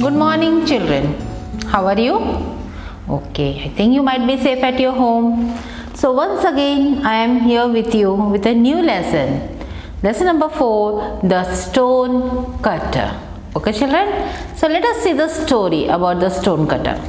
Good morning, children. How are you? Okay, I think you might be safe at your home. So once again I am here with you with a new lesson. Lesson number 4, the stone cutter. Okay, children? So let us see the story about the stone cutter.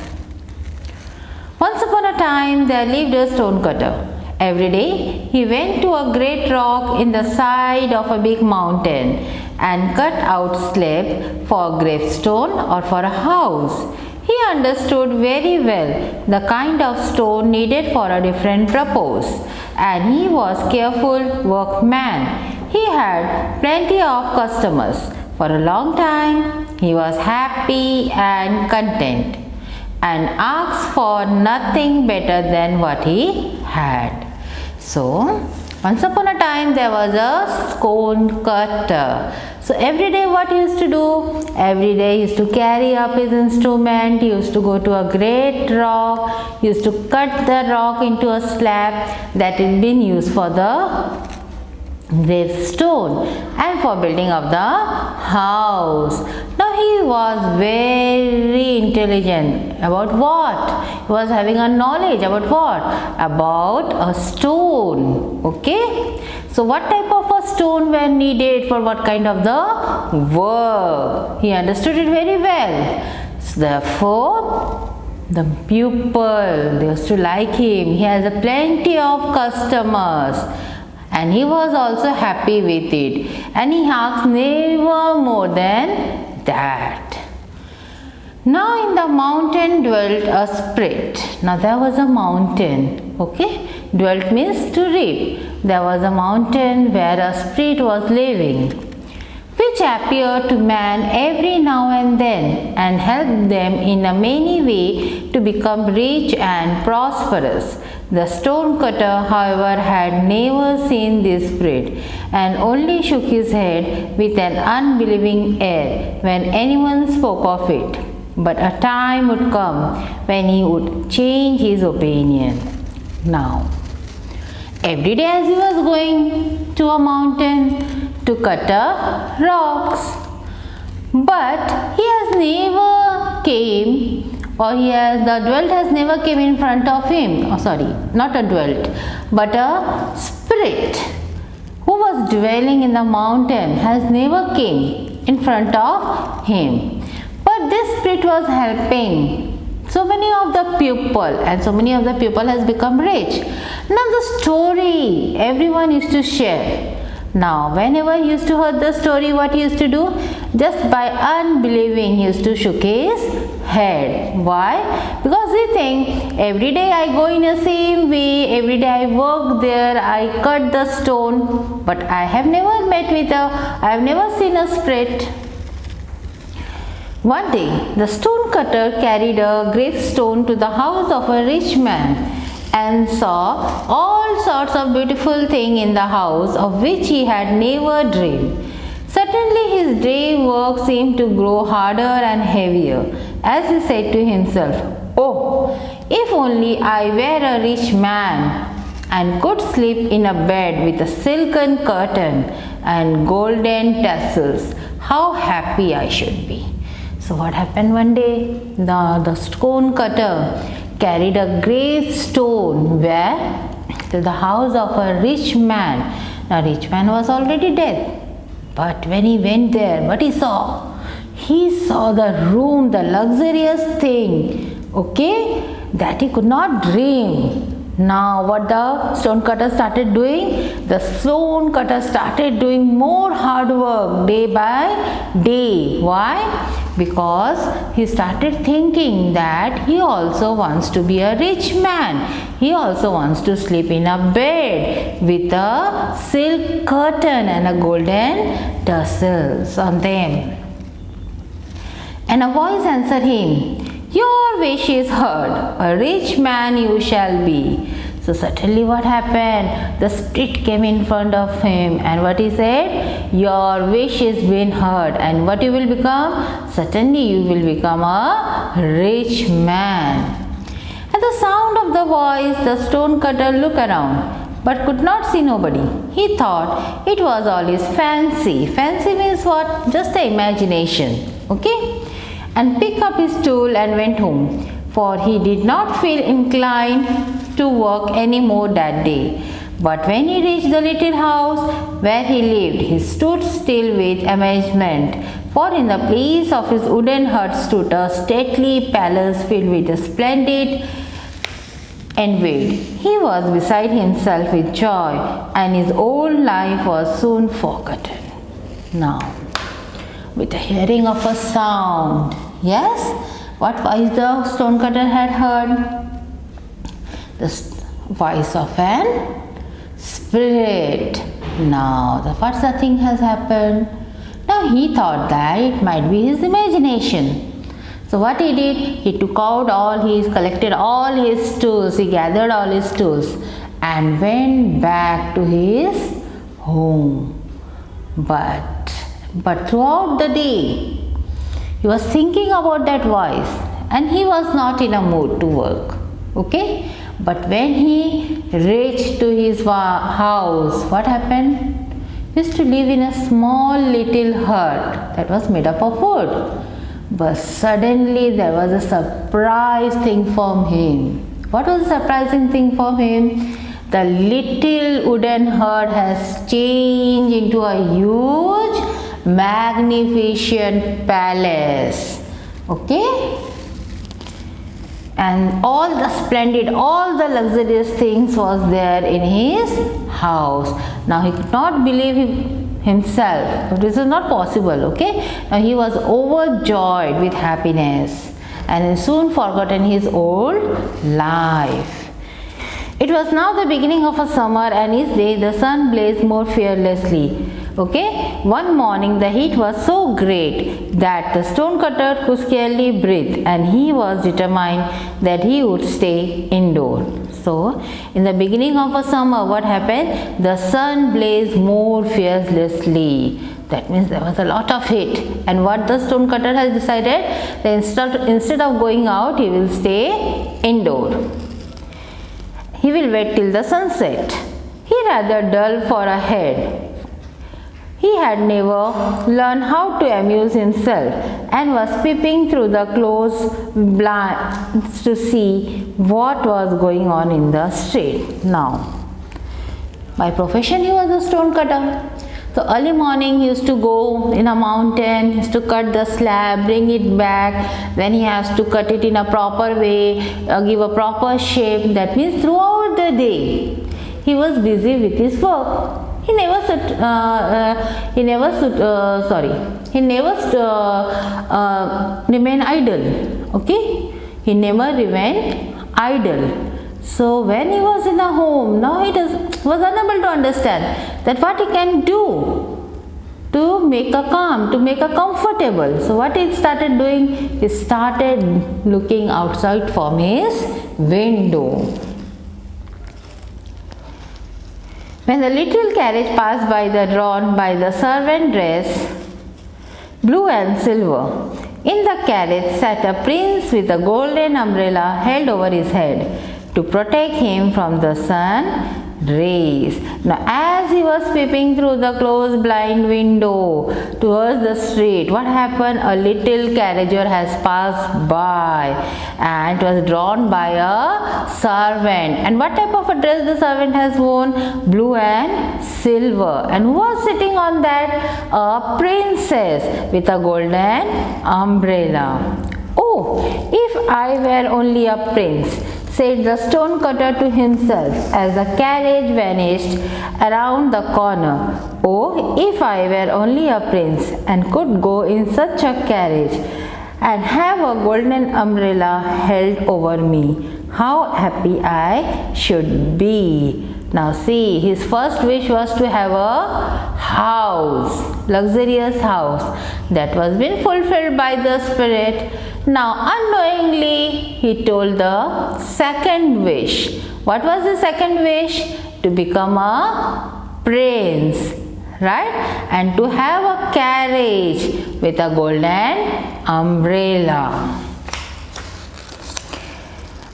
Once upon a time there lived a stone cutter. Every day he went to a great rock in the side of a big mountain and cut out slab for a gravestone or for a house. He understood very well the kind of stone needed for a different purpose, and he was careful workman. He had plenty of customers. For a long time he was happy and content and asked for nothing better than what he had. So, once upon a time there was a stone cutter. So every day what he used to do? Every day he used to carry up his instrument, he used to go to a great rock, he used to cut the rock into a slab that had been used for the gravestone and for building of the house. Now he was very intelligent. About what? He was having a knowledge about what? About a stone. Okay. So what type of a stone were needed for what kind of the work? He understood it very well. So therefore the pupil, they used to like him. He has a plenty of customers. And he was also happy with it, and he asked never more than that. Now in the mountain dwelt a spirit. Now there was a mountain, okay? Dwelt means to live. There was a mountain where a spirit was living, which appeared to man every now and then and helped them in a many way to become rich and prosperous. The stone cutter, however, had never seen this spirit and only shook his head with an unbelieving air when anyone spoke of it. But a time would come when he would change his opinion. Now, every day as he was going to a mountain to cut rocks, but he has never came, or the dwelt has never came in front of him. Oh, sorry, not a dwelt, but a spirit who was dwelling in the mountain has never came in front of him. But this spirit was helping so many of the pupil, and so many of the pupil has become rich. Now the story everyone used to share. Now whenever he used to hear the story, what he used to do? Just by unbelieving he used to shook his head. Why? Because he think every day I go in the same way, every day I work there, I cut the stone, but I have never I have never seen a spirit. One day the stone cutter carried a great stone to the house of a rich man and saw all sorts of beautiful things in the house of which he had never dreamed. Suddenly his day work seemed to grow harder and heavier, as he said to himself, "Oh, if only I were a rich man and could sleep in a bed with a silken curtain and golden tassels, how happy I should be." So what happened one day? The stone cutter carried a great stone to the house of a rich man. Now rich man was already dead. But when he went there, what he saw? He saw the room, the luxurious thing, okay, that he could not dream. Now what the stone cutter started doing? The stone cutter started doing more hard work day by day. Why? Because he started thinking that he also wants to be a rich man. He also wants to sleep in a bed with a silk curtain and a golden tassels on them. And a voice answered him, "Your wish is heard, a rich man you shall be." So suddenly what happened? The spirit came in front of him, and what he said? "Your wish is been heard, and what you will become? Certainly you will become a rich man." At the sound of the voice, the stone cutter looked around, but could not see nobody. He thought it was all his fancy. Fancy means what? Just the imagination. Okay? and picked up his tool and went home, for he did not feel inclined to work any more that day. But when he reached the little house where he lived, he stood still with amazement, for in the place of his wooden hut stood a stately palace filled with a splendid envied. He was beside himself with joy, and his old life was soon forgotten. Now, with the hearing of a sound, yes, what voice the stonecutter had heard? The voice of an spirit. Now, what's the thing has happened? Now he thought that it might be his imagination. So what he did? He took out collected all his tools, he gathered all his tools and went back to his home. But throughout the day, he was thinking about that voice and he was not in a mood to work. Okay? But when he reached to his house, what happened? He used to live in a small little hut that was made up of wood. But suddenly there was a surprise thing for him. What was the surprising thing for him? The little wooden hut has changed into a huge, magnificent palace. Okay? And all the splendid, all the luxurious things was there in his house. Now he could not believe himself. This is not possible. Okay? Now he was overjoyed with happiness and he soon forgotten his old life. It was now the beginning of a summer, and each day the sun blazed more fearlessly. Okay? One morning the heat was so great that the stonecutter could scarcely breathe, and he was determined that he would stay indoor. So, in the beginning of a summer, what happened? The sun blazed more fearlessly. That means there was a lot of heat. And what the stonecutter has decided? That instead of going out, he will stay indoor. He will wait till the sunset. He rather dull for a head. He had never learned how to amuse himself and was peeping through the closed blinds to see what was going on in the street. Now, by profession he was a stonecutter. So early morning he used to go in a mountain, he used to cut the slab, bring it back, then he has to cut it in a proper way, give a proper shape. That means throughout the day he was busy with his work. He never remained idle. Okay, he never remained idle. So when he was in a home, now he was unable to understand that what he can do to make a calm, to make a comfortable. So what he started doing? He started looking outside from his window. When the little carriage passed by, drawn by the servant dress, blue and silver, in the carriage sat a prince with a golden umbrella held over his head to protect him from the sun rays. Now, as he was peeping through the closed blind window towards the street, what happened? A little carriager has passed by and it was drawn by a servant. And what type of a dress the servant has worn? Blue and silver. And who was sitting on that? A princess with a golden umbrella. Oh, if I were only a prince, said the stonecutter to himself as the carriage vanished around the corner. Oh, if I were only a prince and could go in such a carriage and have a golden umbrella held over me, how happy I should be. Now see, his first wish was to have a house, luxurious house. That was been fulfilled by the spirit. Now unknowingly he told the second wish. What was the second wish? To become a prince, right? And to have a carriage with a golden umbrella.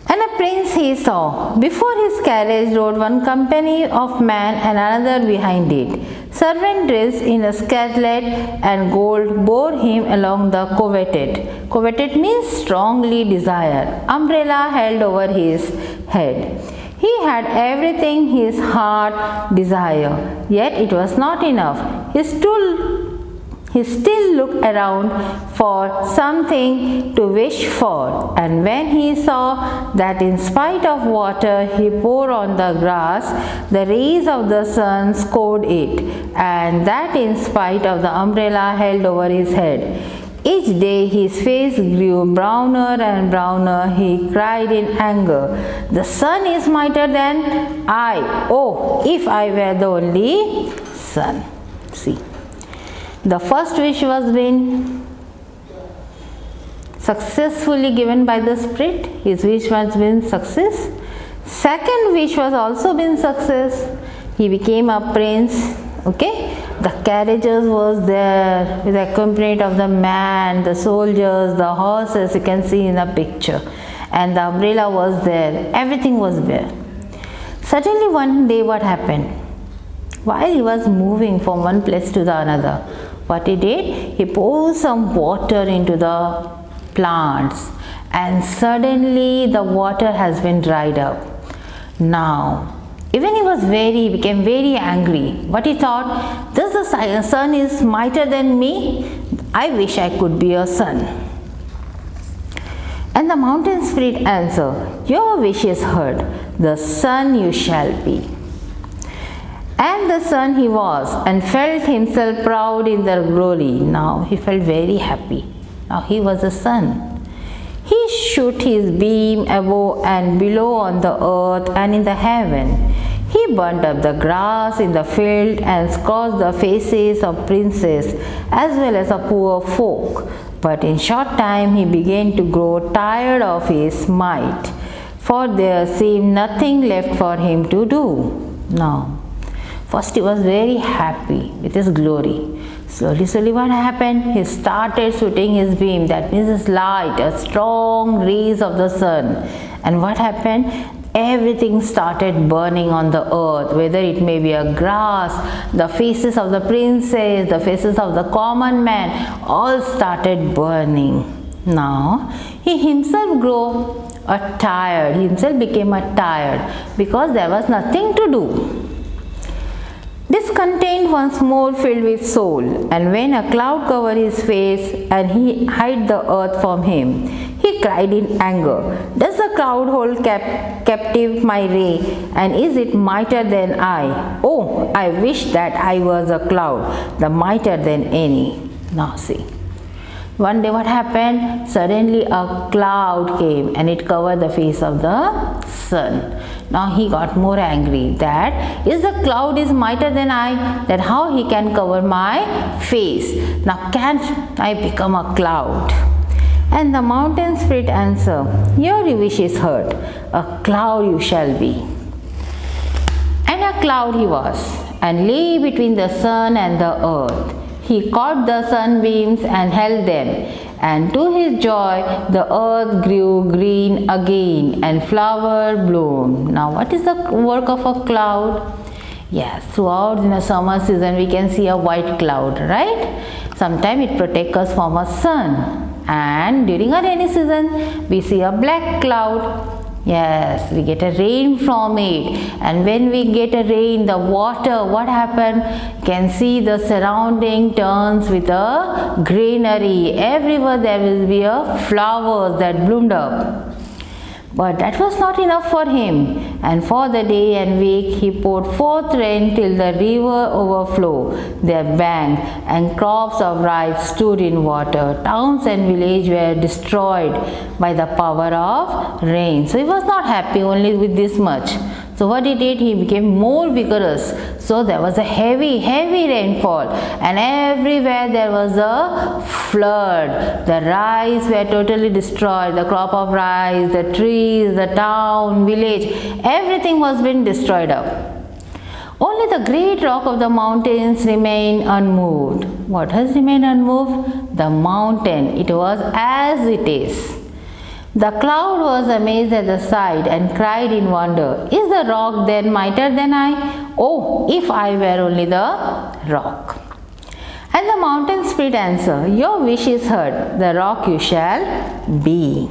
And a prince he saw. Before his carriage rode one company of men and another behind it. Servant dressed in a scarlet and gold bore him along the coveted. Coveted means strongly desired. Umbrella held over his head. He had everything his heart desired, yet it was not enough. He still looked around for something to wish for, and when he saw that in spite of water he poured on the grass, the rays of the sun scored it, and that in spite of the umbrella held over his head, each day his face grew browner and browner. He cried in anger, "The sun is mightier than I. Oh, if I were the only sun." See. The first wish was been successfully given by the Spirit. His wish was been success. Second wish was also been success. He became a prince. Okay. The carriages was there with the accompaniment of the man, the soldiers, the horses you can see in the picture. And the umbrella was there. Everything was there. Suddenly one day what happened? While he was moving from one place to the another, what he did? He poured some water into the plants, and suddenly the water has been dried up. Now, even he became very angry. What he thought? This the sun is mightier than me. I wish I could be a sun. And the mountain spirit answered, "Your wish is heard. The sun you shall be." And the sun he was, and felt himself proud in their glory. Now he felt very happy. Now he was a sun. He shot his beam above and below on the earth and in the heaven. He burnt up the grass in the field and scorched the faces of princes as well as of poor folk. But in short time he began to grow tired of his might, for there seemed nothing left for him to do. Now, first he was very happy with his glory. Slowly what happened? He started shooting his beam, that means his light, a strong rays of the sun. And what happened? Everything started burning on the earth, whether it may be a grass, the faces of the princes, the faces of the common man, all started burning. Now, he himself grew tired, he himself became tired because there was nothing to do. Discontent once more filled with soul, and when a cloud covered his face and he hid the earth from him, he cried in anger, "Does the cloud hold captive my ray, and is it mightier than I? Oh, I wish that I was a cloud, the mightier than any." Now see. One day what happened? Suddenly a cloud came and it covered the face of the sun. Now he got more angry that is the cloud is mightier than I, that how he can cover my face. Now can't I become a cloud? And the mountain spirit answered, "Your wish is heard. A cloud you shall be." And a cloud he was, and lay between the sun and the earth. He caught the sunbeams and held them, and to his joy the earth grew green again and flower bloomed. Now what is the work of a cloud? Yes, throughout in the summer season we can see a white cloud, right? Sometimes it protects us from a sun, and during a rainy season we see a black cloud. Yes, we get a rain from it, and when we get a rain, the water, what happened? You can see the surrounding turns with a greenery. Everywhere there will be a flowers that bloomed up. But that was not enough for him, and for the day and week he poured forth rain till the river overflowed their bank, and crops of rice stood in water. Towns and villages were destroyed by the power of rain. So he was not happy only with this much. So what he did? He became more vigorous. So there was a heavy rainfall, and everywhere there was a flood. The rice were totally destroyed. The crop of rice, the trees, the town, village, everything was being destroyed up. Only the great rock of the mountains remained unmoved. What has remained unmoved? The mountain. It was as it is. The cloud was amazed at the sight and cried in wonder, "Is the rock then mightier than I? Oh, if I were only the rock. And the mountain spirit answered, your wish is heard, the rock you shall be.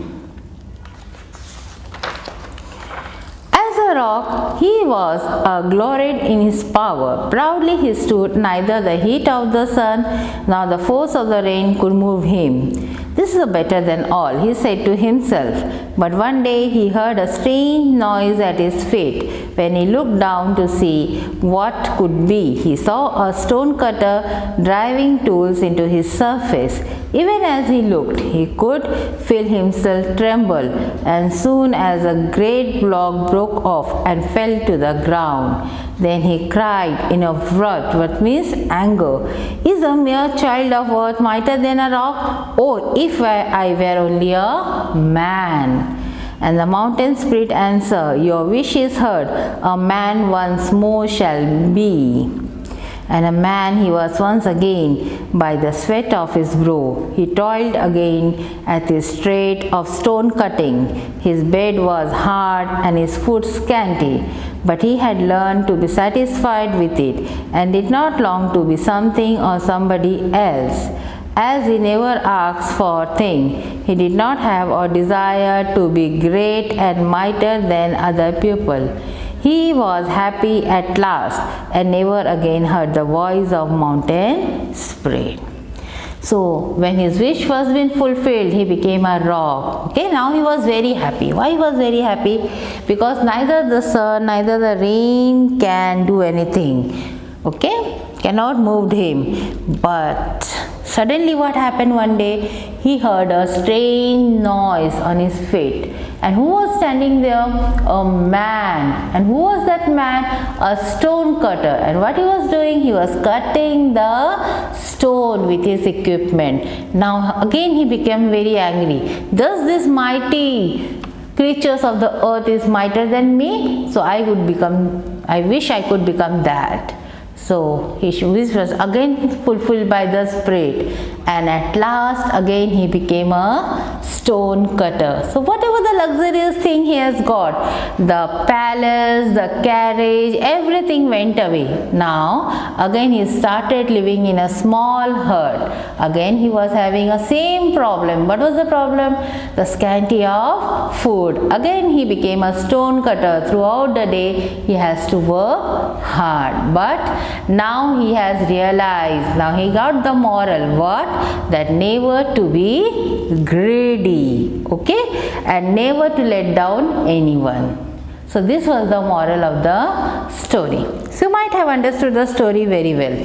As a rock, he was gloried in his power. Proudly he stood, neither the heat of the sun nor the force of the rain could move him. This is better than all, he said to himself. But one day he heard a strange noise at his feet. When he looked down to see what could be, he saw a stone cutter driving tools into his surface. Even as he looked, he could feel himself tremble, and soon as a great block broke off and fell to the ground. Then he cried in a wrath, what means anger, is a mere child of earth mightier than a rock? Oh, if I were only a man. And the mountain spirit answered, your wish is heard, a man once more shall be. And a man he was once again by the sweat of his brow. He toiled again at his trade of stone cutting. His bed was hard and his food scanty, but he had learned to be satisfied with it and did not long to be something or somebody else. As he never asked for a thing, he did not have or desire to be great and mightier than other people. He was happy at last and never again heard the voice of mountain spirit. So when his wish was been fulfilled, he became a rock. Okay, now he was very happy. Why he was very happy? Because neither the sun, neither the rain can do anything. Okay, cannot move him. But suddenly what happened one day? He heard a strange noise on his feet. And who was standing there? A man. And who was that man? A stone cutter. And what he was doing? He was cutting the stone with his equipment. Now again he became very angry. Does this mighty creatures of the earth is mightier than me? So I wish I could become that. So his wish was again fulfilled by the spirit, and at last again he became a stone cutter. So whatever the luxurious thing he has got, the palace, the carriage, everything went away. Now again he started living in a small hut. Again he was having a same problem. What was the problem? The scanty of food. Again he became a stone cutter. Throughout the day he has to work hard, but now he has realized, now he got the moral, what? That never to be greedy, okay, and never to let down anyone. So this was the moral of the story. So you might have understood the story very well.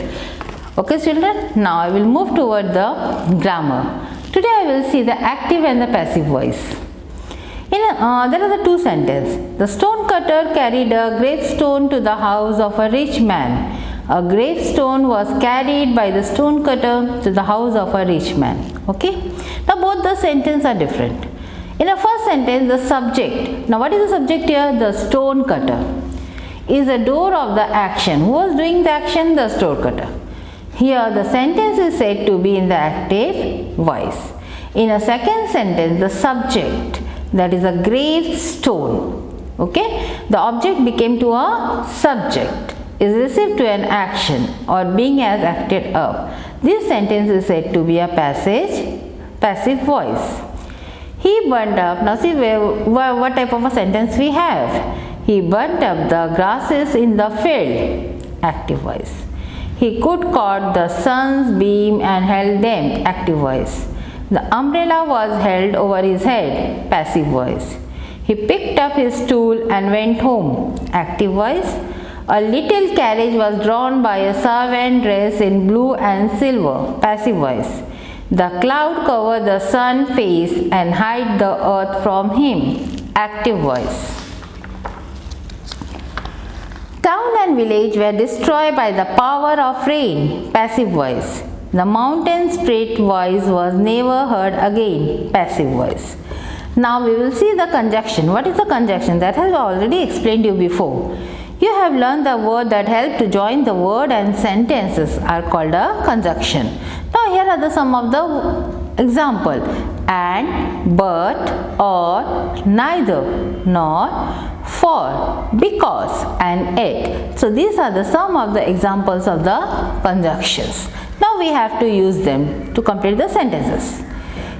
Okay children, now I will move toward the grammar. Today I will see the active and the passive voice. There are the two sentences. The stone cutter carried a great stone to the house of a rich man. A great stone was carried by the stone cutter to the house of a rich man. Okay. Now both the sentences are different. In the first sentence, the subject. Now what is the subject here? The stone cutter is the door of the action. Who was doing the action? The stone cutter. Here the sentence is said to be in the active voice. In a second sentence, the subject, that is a great stone. Okay. The object became to a subject, is received to an action or being as acted up. This sentence is said to be a passive voice. He burnt up. Now see what type of a sentence we have. He burnt up the grasses in the field. Active voice. He could caught the sun's beam and held them. Active voice. The umbrella was held over his head. Passive voice. He picked up his tool and went home. Active voice. A little carriage was drawn by a servant dressed in blue and silver. Passive voice. The cloud covered the sun's face and hid the earth from him. Active voice. Town and village were destroyed by the power of rain. Passive voice. The mountain spirit voice was never heard again. Passive voice. Now we will see the conjunction. What is the conjunction? That I have already explained you before. You have learned the word that help to join the word and sentences are called a conjunction. Now here are some of the Example, and, but, or, neither, nor, for, because, and yet. So these are some of the examples of the conjunctions. Now we have to use them to complete the sentences.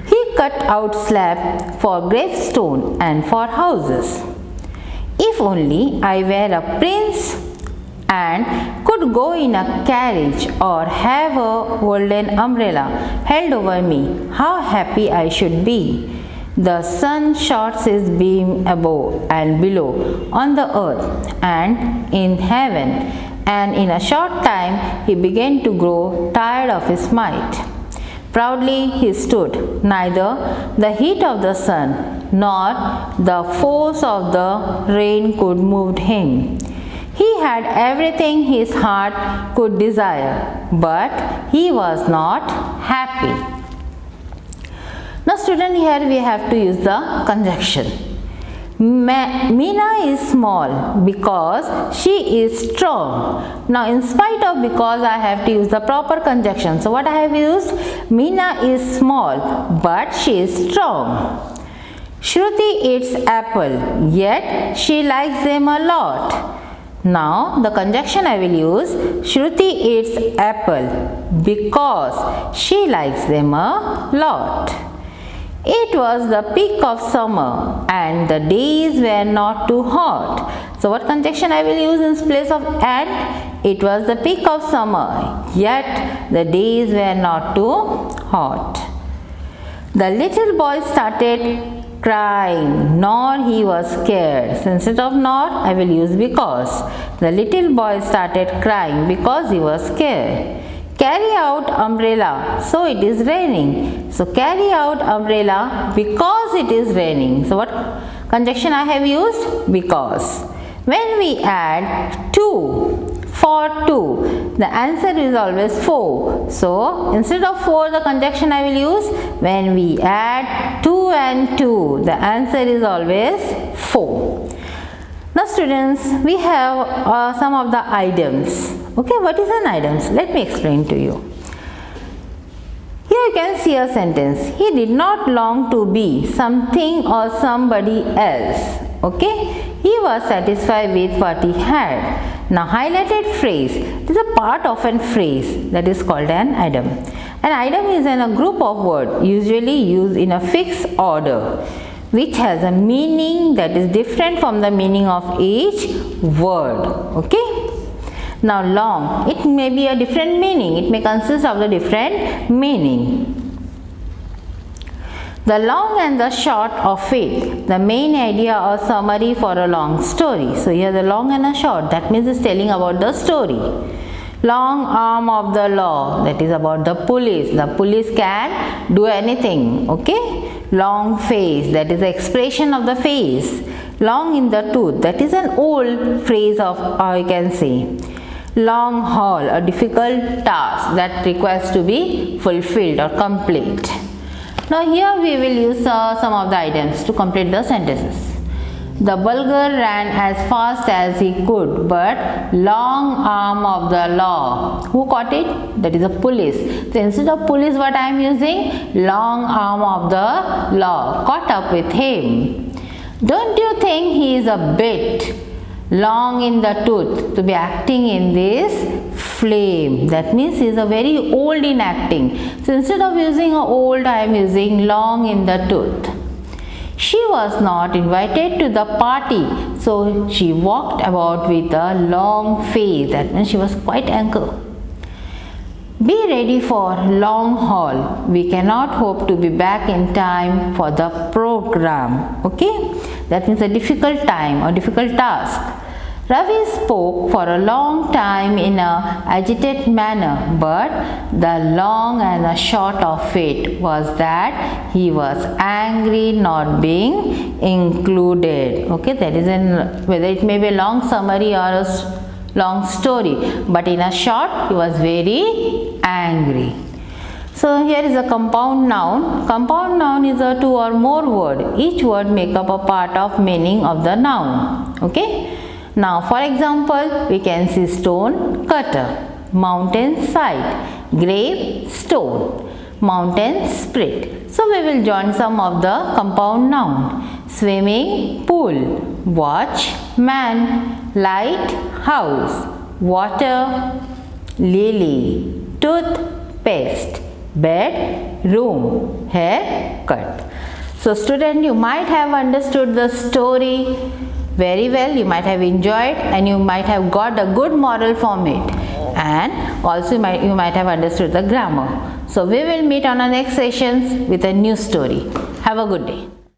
He cut out slab for gravestone and for houses. If only I were a prince and could go in a carriage or have a golden umbrella held over me, how happy I should be. The sun shot his beam above and below on the earth and in heaven, and in a short time he began to grow tired of his might. Proudly he stood, neither the heat of the sun nor the force of the rain could move him. He had everything his heart could desire, but he was not happy. Now student, here we have to use the conjunction. Meena is small because she is strong. Now in spite of because, I have to use the proper conjunction. So what I have used? Meena is small but she is strong. Shruti eats apple, yet she likes them a lot. Now the conjunction I will use, Shruti eats apple because she likes them a lot. It was the peak of summer and the days were not too hot. So what conjunction I will use in place of and? It was the peak of summer, yet the days were not too hot. The little boy started crying, nor he was scared. So instead of nor, I will use because. The little boy started crying because he was scared. Carry out umbrella, so it is raining. So carry out umbrella because it is raining. So what conjunction I have used? Because. When we add 2 for 2, the answer is always 4. So instead of 4, the conjunction I will use, when we add 2 and 2, the answer is always 4. Now students, we have some of the items. Okay, what is an items? Let me explain to you. Here you can see a sentence. He did not long to be something or somebody else. Okay, he was satisfied with what he had. Now highlighted phrase, this is a part of a phrase that is called an item. An item is a group of words usually used in a fixed order, which has a meaning that is different from the meaning of each word. Okay. Now long, it may be a different meaning. It may consist of the different meaning. The long and the short of it, the main idea or summary for a long story. So here the long and a short, that means it's telling about the story. Long arm of the law, that is about the police. The police can do anything. Okay. Long face, that is the expression of the face. Long in the tooth, that is an old phrase of how you can say. Long haul, a difficult task that requires to be fulfilled or complete. Now here we will use some of the items to complete the sentences. The bulgar ran as fast as he could, but long arm of the law. Who caught it? That is a police. So instead of police, what I am using? Long arm of the law caught up with him. Don't you think he is a bit long in the tooth to be acting in this flame? That means he is a very old in acting. So instead of using a old, I am using long in the tooth. She was not invited to the party, so she walked about with a long face. That means she was quite angry. Be ready for long haul. We cannot hope to be back in time for the program. Okay, that means a difficult time or difficult task. Ravi spoke for a long time in an agitated manner, but the long and the short of it was that he was angry not being included. Okay, that is whether it may be a long summary or a long story, but in a short he was very angry. So here is a compound noun. Compound noun is a 2 or more word. Each word make up a part of meaning of the noun. Okay. Now for example, we can see stone cutter, mountain side, grave stone, mountain split. So we will join some of the compound noun. Swimming pool, watch man, light house, water lily, toothpaste, bed room, haircut. So student, you might have understood the story very well, you might have enjoyed and you might have got a good moral from it, and also you might have understood the grammar. So we will meet on our next sessions with a new story. Have a good day.